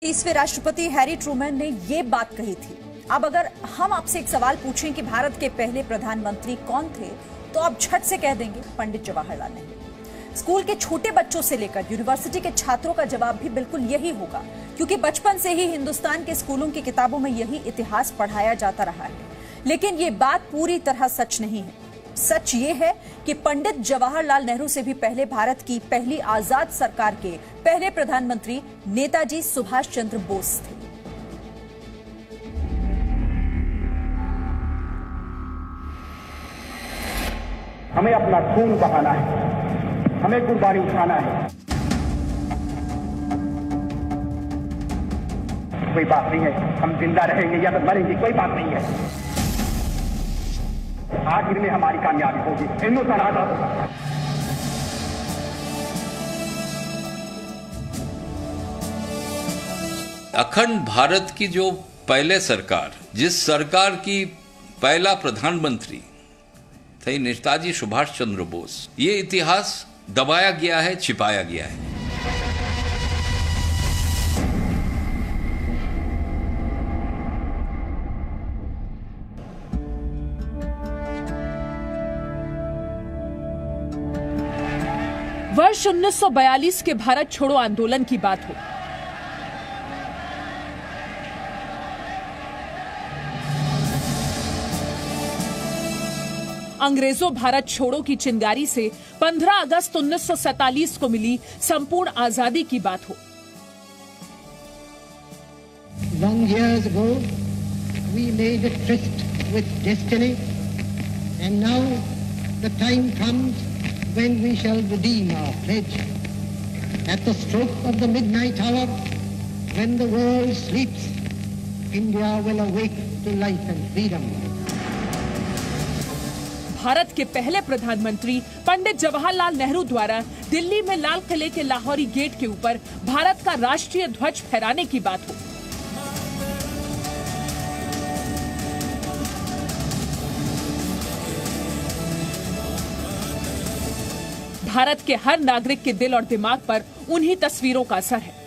30वें राष्ट्रपति Harry Trueman ने ये बात कही थी। अब अगर हम आपसे एक सवाल पूछें कि भारत के पहले प्रधानमंत्री कौन थे, तो आप झट से कह देंगे पंडित जवाहरलाल नेहरू। स्कूल के छोटे बच्चों से लेकर यूनिवर्सिटी के छात्रों का जवाब भी बिल्कुल यही होगा, क्योंकि बचपन से ही हिंदुस्तान के स्कूलों की किताबों में यही इतिहास पढ़ाया जाता रहा है। लेकिन ये बात पूरी तरह सच नहीं है। सच ये है कि पंडित जवाहरलाल नेहरू से भी पहले भारत की पहली आजाद सरकार के पहले प्रधानमंत्री नेताजी सुभाष चंद्र बोस थे। हमें अपना खून बहाना है, हमें कुर्बानी उठाना है। कोई बात नहीं है, हम जिंदा रहेंगे या तो मरेंगे, कोई बात नहीं है। आखिर में हमारी कामयाबी होगी, हिंदुस्तान आजाद होगा। अखंड भारत की जो पहले सरकार, जिस सरकार की पहला प्रधानमंत्री थे नेताजी सुभाष चंद्र बोस, ये इतिहास दबाया गया है, छिपाया गया है। वर्ष 1942 के भारत छोड़ो आंदोलन की बात हो, अंग्रेजों भारत छोड़ो की चिंगारी से 15 अगस्त 1947 को मिली संपूर्ण आजादी की बात हो। Long years ago, we made a tryst with destiny, and now the time comes when we shall redeem our pledge. At the stroke of the midnight hour, when the world sleeps, India will awake to life and freedom. Bharat के पहले प्रधानमंत्री पंडित जवाहरलाल नेहरू द्वारा दिल्ली में लाल किले के Lahori gate के ऊपर भारत का राष्ट्रीय ध्वज फहराने की बात हो। भारत के हर नागरिक के दिल और दिमाग पर उन्हीं तस्वीरों का असर है।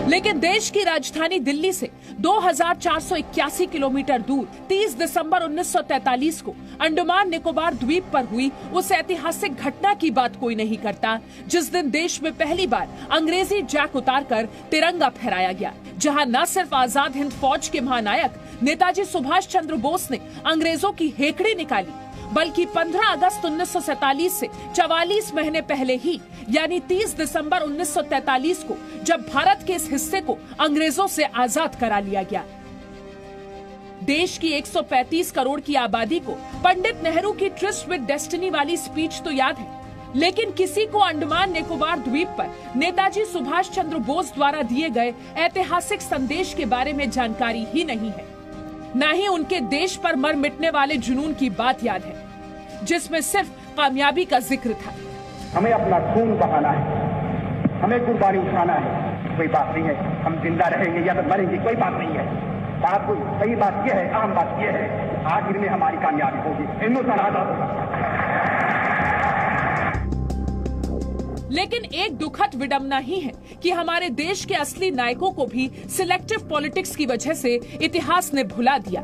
लेकिन देश की राजधानी दिल्ली से 2481 किलोमीटर दूर 30 दिसंबर 1943 को अंडमान निकोबार द्वीप पर हुई उस ऐतिहासिक घटना की बात कोई नहीं करता, जिस दिन देश में पहली बार अंग्रेजी जैक उतारकर तिरंगा फहराया गया, जहां न सिर्फ आजाद हिंद फौज के महानायक नेताजी सुभाष चंद्र बोस ने अंग्रेजों की हेकड़ी निकाली, बल्कि 15 अगस्त 1947 से 44 महीने पहले ही यानी 30 दिसंबर 1943 को जब भारत के इस हिस्से को अंग्रेजों से आजाद करा लिया गया। देश की 135 करोड़ की आबादी को पंडित नेहरू की ट्रिस्ट विद डेस्टिनी वाली स्पीच तो याद है, लेकिन किसी को अंडमान निकोबार द्वीप पर नेताजी सुभाष चंद्र बोस द्वारा दिए गए ऐतिहासिक संदेश के बारे में जानकारी ही नहीं है। न ही उनके देश पर मर मिटने वाले जुनून की बात याद है, जिसमें सिर्फ कामयाबी का जिक्र था। हमें अपना खून बहाना है, हमें कुर्बानी उठाना है। कोई बात नहीं है, हम जिंदा रहेंगे या तो मरेंगे, कोई बात नहीं है। बात कोई सही बात यह है, आम बात यह है, आखिर में हमारी कामयाबी होगी, हिंदुस्तान आजाद होगा। लेकिन एक दुखद विडंबना ही है कि हमारे देश के असली नायकों को भी सिलेक्टिव पॉलिटिक्स की वजह से इतिहास ने भुला दिया।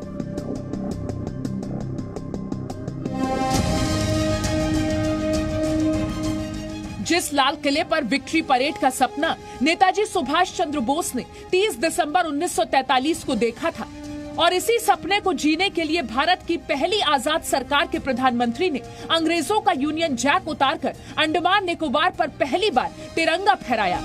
जिस लाल किले पर विक्ट्री परेड का सपना नेताजी सुभाष चंद्र बोस ने 30 दिसंबर 1943 को देखा था, और इसी सपने को जीने के लिए भारत की पहली आजाद सरकार के प्रधानमंत्री ने अंग्रेजों का यूनियन जैक उतारकर अंडमान निकोबार पर पहली बार तिरंगा फहराया।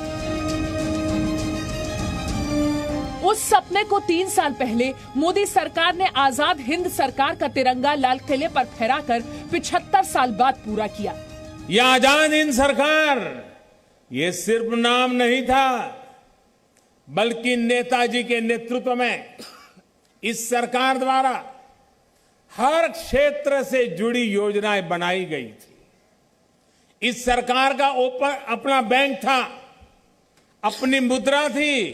उस सपने को 3 साल पहले मोदी सरकार ने आजाद हिंद सरकार का तिरंगा लाल किले पर फहराकर 75 साल बाद पूरा किया। यह आजाद हिंद सरकार ये सिर्फ नाम नहीं था, बल्कि नेताजी के नेतृत्व में इस सरकार द्वारा हर क्षेत्र से जुड़ी योजनाएं बनाई गई थी। इस सरकार का अपना बैंक था, अपनी मुद्रा थी,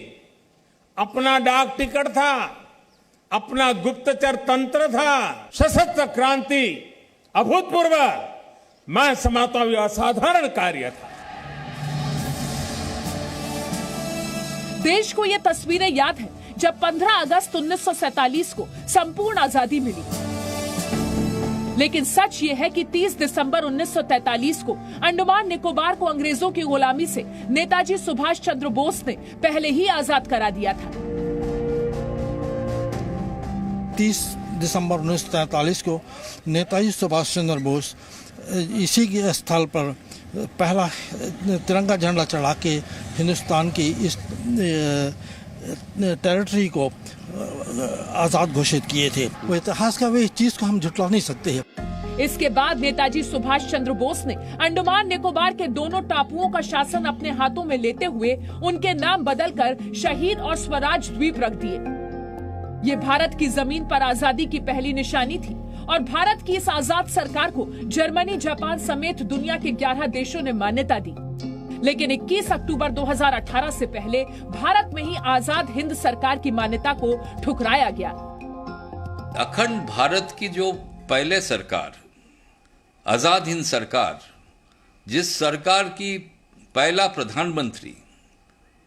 अपना डाक टिकट था, अपना गुप्तचर तंत्र था, सशस्त्र क्रांति, अभूतपूर्व, मैं समझता हूं असाधारण कार्य था। देश को ये तस्वीरें याद है जब 15 अगस्त 1947 को संपूर्ण आजादी मिली। लेकिन सच ये है कि 30 दिसंबर 1943 को अंडमान निकोबार को अंग्रेजों की गुलामी से नेताजी सुभाष चंद्र बोस ने पहले ही आजाद करा दिया था। 30 दिसंबर 1943 को नेताजी सुभाष चंद्र बोस इसी के स्थल पर पहला तिरंगा झंडा चढ़ा के हिंदुस्तान की इस टेरिटरी को आजाद घोषित किए थे। वो इतिहास का वे इस चीज को हम झुटला नहीं सकते हैं। इसके बाद नेताजी सुभाष चंद्र बोस ने अंडमान निकोबार के दोनों टापुओं का शासन अपने हाथों में लेते हुए उनके नाम बदलकर शहीद और स्वराज द्वीप रख दिए। ये भारत की जमीन पर आजादी की पहली निशानी थी और भारत की इस आजाद सरकार को जर्मनी, जापान समेत दुनिया के 11 देशों ने मान्यता दी। लेकिन 21 अक्टूबर 2018 से पहले भारत में ही आजाद हिंद सरकार की मान्यता को ठुकराया गया। अखंड भारत की जो पहले सरकार, आजाद हिंद सरकार, जिस सरकार की पहला प्रधानमंत्री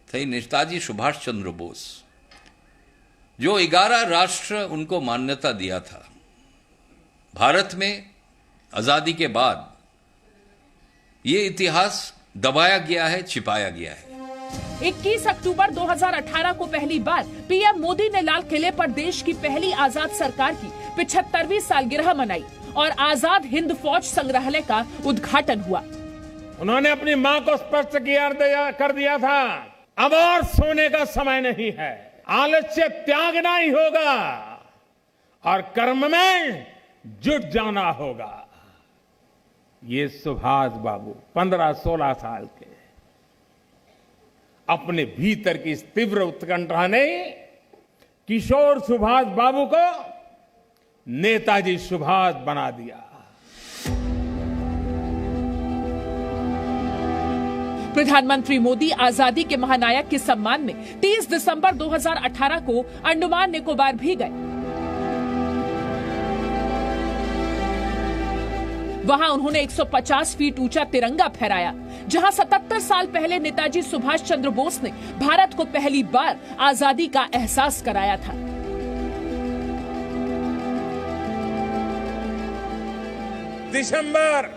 थे नेताजी सुभाष चंद्र बोस, जो 11 राष्ट्र उनको मान्यता दिया था, भारत में आजादी के बाद ये इतिहास दबाया गया है, छिपाया गया है। 21 अक्टूबर 2018 को पहली बार पीएम मोदी ने लाल किले पर देश की पहली आजाद सरकार की 75वीं सालगिरह मनाई और आजाद हिंद फौज संग्रहालय का उद्घाटन हुआ। उन्होंने अपनी मां को स्पष्ट कर दिया था, अब और सोने का समय नहीं है, आलस्य त्यागना ही होगा और कर्म में जुट जाना होगा। ये सुभाष बाबू 15-16 साल के, अपने भीतर की इस तीव्र उत्कंठा ने किशोर सुभाष बाबू को नेताजी सुभाष बना दिया। प्रधानमंत्री मोदी आजादी के महानायक के सम्मान में 30 दिसंबर 2018 को अंडमान निकोबार भी गए। वहां उन्होंने 150 फीट ऊंचा तिरंगा फहराया, जहां 77 साल पहले नेताजी सुभाष चंद्र बोस ने भारत को पहली बार आजादी का एहसास कराया था। दिसंबर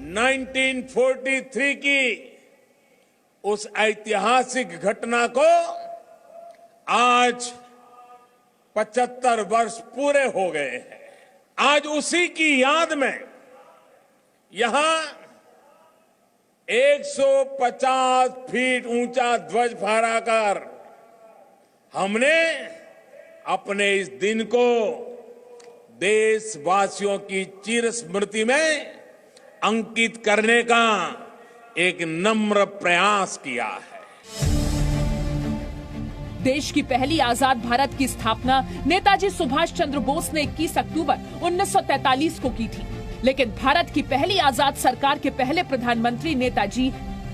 1943 की उस ऐतिहासिक घटना को आज 75 वर्ष पूरे हो गए हैं। आज उसी की याद में यहां 150 फीट ऊंचा ध्वज फहराकर हमने अपने इस दिन को देशवासियों की चिर स्मृति में अंकित करने का एक नम्र प्रयास किया है। देश की पहली आजाद भारत की स्थापना नेताजी सुभाष चंद्र बोस ने 21 अक्टूबर 1943 को की थी, लेकिन भारत की पहली आजाद सरकार के पहले प्रधानमंत्री नेताजी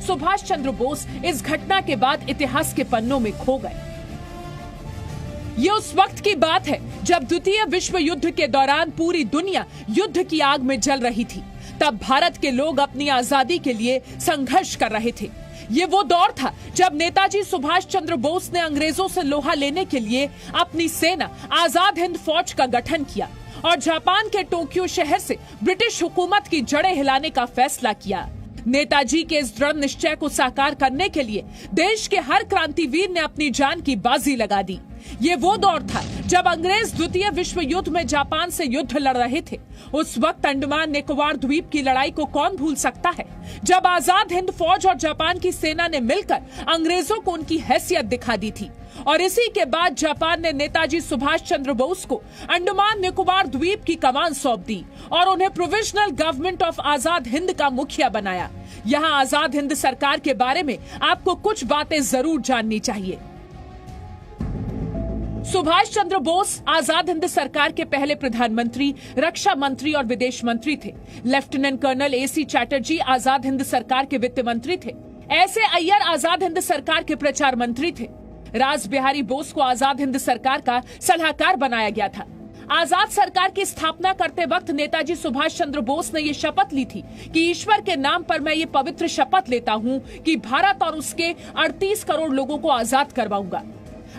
सुभाष चंद्र बोस इस घटना के बाद इतिहास के पन्नों में खो गए। ये उस वक्त की बात है जब द्वितीय विश्व युद्ध के दौरान पूरी दुनिया युद्ध की आग में जल रही थी। तब भारत के लोग अपनी आजादी के लिए संघर्ष कर रहे थे। ये वो दौर था जब नेताजी सुभाष चंद्र बोस ने अंग्रेजों से लोहा लेने के लिए अपनी सेना आजाद हिंद फौज का गठन किया और जापान के टोक्यो शहर से ब्रिटिश हुकूमत की जड़ें हिलाने का फैसला किया। नेताजी के इस दृढ़ निश्चय को साकार करने के लिए देश के हर क्रांतिवीर ने अपनी जान की बाजी लगा दी। ये वो दौर था जब अंग्रेज द्वितीय विश्व युद्ध में जापान से युद्ध लड़ रहे थे। उस वक्त अंडमान निकोबार द्वीप की लड़ाई को कौन भूल सकता है, जब आजाद हिंद फौज और जापान की सेना ने मिलकर अंग्रेजों को उनकी हैसियत दिखा दी थी। और इसी के बाद जापान ने नेताजी सुभाष चंद्र बोस को अंडमान निकोबार द्वीप की कमान सौंप दी और उन्हें provisional government of Azad Hind का मुखिया बनाया। यहाँ आजाद हिंद सरकार के बारे में आपको कुछ बातें जरूर जाननी चाहिए। सुभाष चंद्र बोस आजाद हिंद सरकार के पहले प्रधानमंत्री, रक्षा मंत्री और विदेश मंत्री थे। Lieutenant colonel AC Chatterjee Azad Hind सरकार के वित्त मंत्री थे। ऐसे अय्यर आजाद हिंद सरकार के प्रचार मंत्री थे। रास बिहारी बोस को आजाद हिंद सरकार का सलाहकार बनाया गया था। आजाद सरकार की स्थापना करते वक्त नेताजी सुभाष चंद्र बोस ने ये शपथ ली थी कि ईश्वर के नाम पर मैं ये पवित्र शपथ लेता हूं कि भारत और उसके 38 करोड़ लोगों को आजाद करवाऊंगा।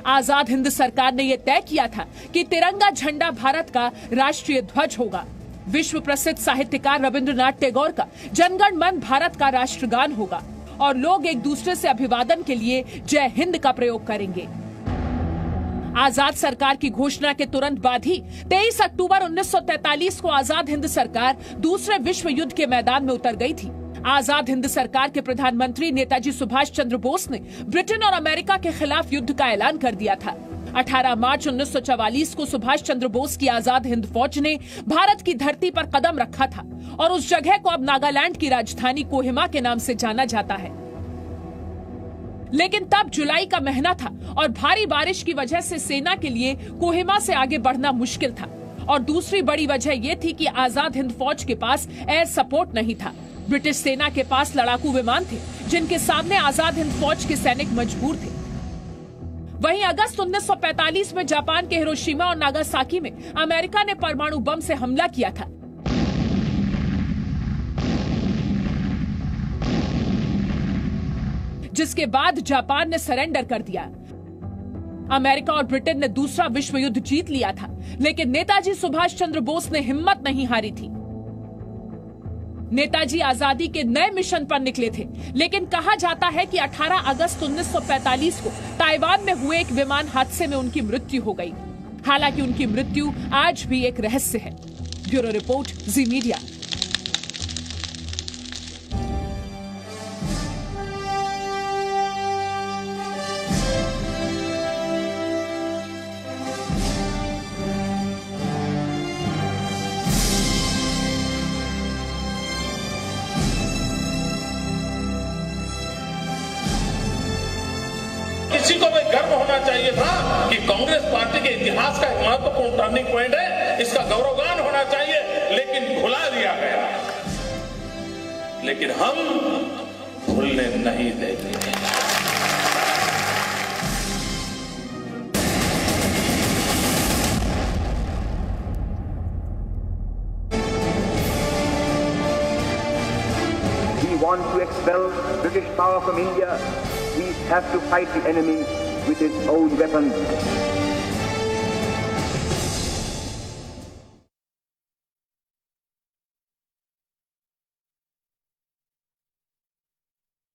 आजाद हिंद सरकार ने यह तय किया था कि तिरंगा झंडा भारत का राष्ट्रीय ध्वज होगा। विश्व प्रसिद्ध साहित्यकार रविंद्रनाथ टैगोर का जनगण मन भारत का राष्ट्रगान होगा और लोग एक दूसरे से अभिवादन के लिए जय हिंद का प्रयोग करेंगे। आजाद सरकार की घोषणा के तुरंत बाद ही 23 अक्टूबर 1943 को आजाद हिंद सरकार दूसरे विश्व युद्ध के मैदान में उतर गई थी। आजाद हिंद सरकार के प्रधानमंत्री नेताजी सुभाष चंद्र बोस ने ब्रिटेन और अमेरिका के खिलाफ युद्ध का ऐलान कर दिया था। 18 मार्च 1944 को सुभाष चंद्र बोस की आजाद हिंद फौज ने भारत की धरती पर कदम रखा था और उस जगह को अब नागालैंड की राजधानी कोहिमा के नाम से जाना जाता है। लेकिन तब जुलाई का महीना था और भारी बारिश की वजह से सेना के लिए कोहिमा से आगे बढ़ना मुश्किल था और दूसरी बड़ी वजह यह थी कि आजाद हिंद फौज के पास एयर सपोर्ट नहीं था। ब्रिटिश सेना के पास लड़ाकू विमान थे जिनके सामने आजाद हिंद फौज के सैनिक मजबूर थे। वहीं अगस्त 1945 में जापान के हिरोशिमा और नागासाकी में अमेरिका ने परमाणु बम से हमला किया था। जिसके बाद जापान ने सरेंडर कर दिया। अमेरिका और ब्रिटेन ने दूसरा विश्व युद्ध जीत लिया था, लेकिन नेताजी सुभाष चंद्र बोस ने हिम्मत नहीं हारी थी। नेताजी आजादी के नए मिशन पर निकले थे, लेकिन कहा जाता है कि 18 अगस्त 1945 को ताइवान में हुए एक विमान हादसे में उनकी मृत्यु हो गई। हालांकि उनकी मृत्यु आज भी एक रहस्य है। ब्यूरो रिपोर्ट, जी मीडिया। किसी को भी गर्व होना चाहिए था कि कांग्रेस पार्टी के इतिहास का एक महत्वपूर्ण टर्निंग पॉइंट है, इसका गौरवगान होना चाहिए, लेकिन भुला दिया गया। लेकिन हम भूलने नहीं देंगे। We want to expel British power from India. We have to fight the enemy with his own weapons.